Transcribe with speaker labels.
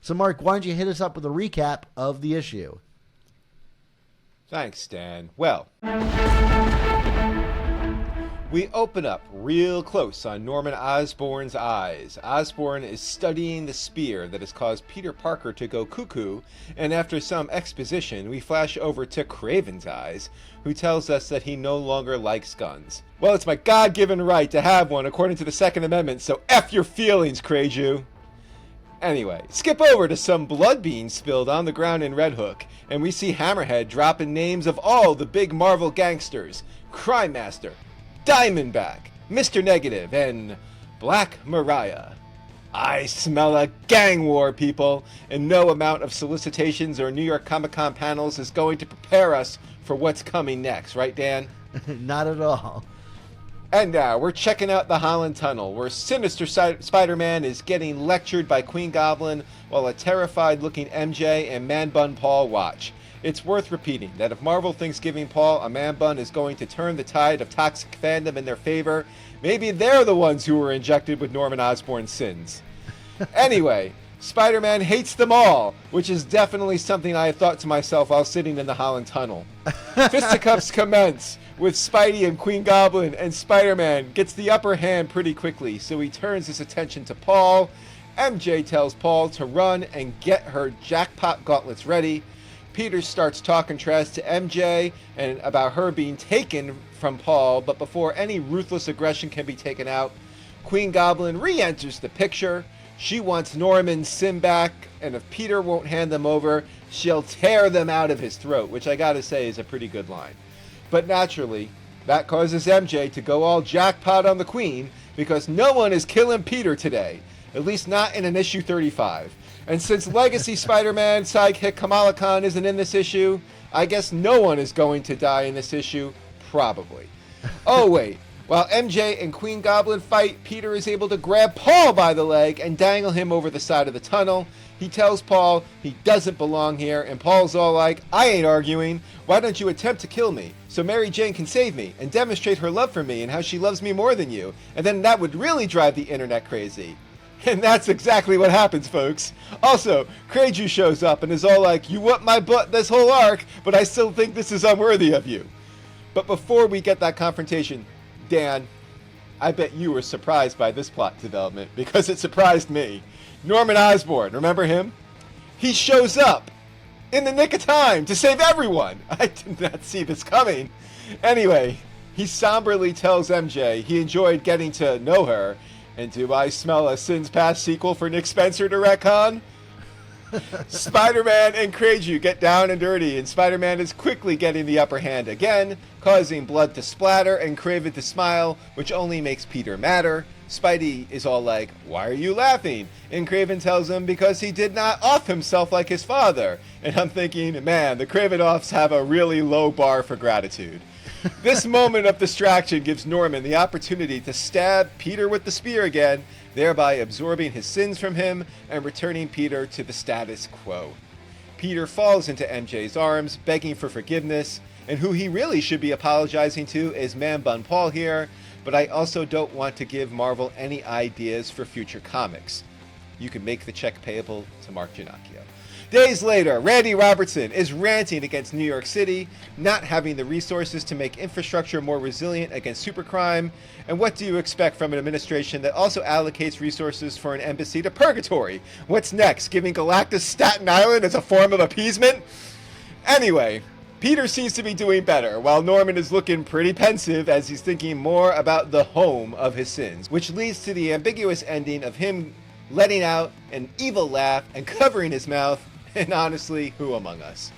Speaker 1: So, Mark, why don't you hit us up with a recap of the issue?
Speaker 2: Thanks, Dan. Well, we open up real close on Norman Osborn's eyes. Osborn is studying the spear that has caused Peter Parker to go cuckoo, and after some exposition, we flash over to Kraven's eyes, who tells us that he no longer likes guns. Well, it's my God-given right to have one according to the Second Amendment, so F your feelings, Kraju. Anyway, skip over to some blood being spilled on the ground in Red Hook, and we see Hammerhead dropping names of all the big Marvel gangsters: Crime Master, Diamondback, Mr. Negative, and Black Mariah. I smell a gang war, people, and no amount of solicitations or New York Comic-Con panels is going to prepare us for what's coming next, right, Dan?
Speaker 1: Not at all.
Speaker 2: And now we're checking out the Holland Tunnel, where sinister Spider-Man is getting lectured by Queen Goblin while a terrified-looking MJ and Man-Bun Paul watch. It's worth repeating that if Marvel thinks giving Paul a man-bun is going to turn the tide of toxic fandom in their favor, maybe they're the ones who were injected with Norman Osborn's sins. Anyway, Spider-Man hates them all, which is definitely something I have thought to myself while sitting in the Holland Tunnel. Fisticuffs commence with Spidey and Queen Goblin, and Spider-Man gets the upper hand pretty quickly, so he turns his attention to Paul. MJ tells Paul to run and get her jackpot gauntlets ready. Peter starts talking trash to MJ and about her being taken from Paul, but before any ruthless aggression can be taken out, Queen Goblin re-enters the picture. She wants Norman's sin back, and if Peter won't hand them over, she'll tear them out of his throat, which I gotta say is a pretty good line. But naturally, that causes MJ to go all jackpot on the Queen, because no one is killing Peter today, at least not in an issue 35. And since Legacy Spider-Man sidekick Kamala Khan isn't in this issue, I guess no one is going to die in this issue, probably. Oh wait, while MJ and Queen Goblin fight, Peter is able to grab Paul by the leg and dangle him over the side of the tunnel. He tells Paul he doesn't belong here, and Paul's all like, I ain't arguing, why don't you attempt to kill me, so Mary Jane can save me, and demonstrate her love for me and how she loves me more than you, and then that would really drive the internet crazy. And that's exactly what happens, folks. Also, Kraju shows up and is all like, you whooped my butt this whole arc, but I still think this is unworthy of you. But before we get that confrontation, Dan, I bet you were surprised by this plot development, because it surprised me. Norman Osborn, remember him? He shows up in the nick of time to save everyone. I did not see this coming. Anyway, he somberly tells MJ he enjoyed getting to know her. And do I smell a Sins Past sequel for Nick Spencer to retcon? Spider-Man and Kraju get down and dirty, and Spider-Man is quickly getting the upper hand again, causing blood to splatter and Kraven to smile, which only makes Peter madder. Spidey is all like, why are you laughing? And Kraven tells him because he did not off himself like his father. And I'm thinking, man, the Kraven-offs have a really low bar for gratitude. This moment of distraction gives Norman the opportunity to stab Peter with the spear again, thereby absorbing his sins from him and returning Peter to the status quo. Peter falls into MJ's arms, begging for forgiveness, and who he really should be apologizing to is Man-Bun Paul here, but I also don't want to give Marvel any ideas for future comics. You can make the check payable to Mark Giannacchio. Days later, Randy Robertson is ranting against New York City, not having the resources to make infrastructure more resilient against supercrime. And what do you expect from an administration that also allocates resources for an embassy to Purgatory? What's next? Giving Galactus Staten Island as a form of appeasement? Anyway, Peter seems to be doing better, while Norman is looking pretty pensive as he's thinking more about the home of his sins, which leads to the ambiguous ending of him letting out an evil laugh and covering his mouth. And honestly, who among us?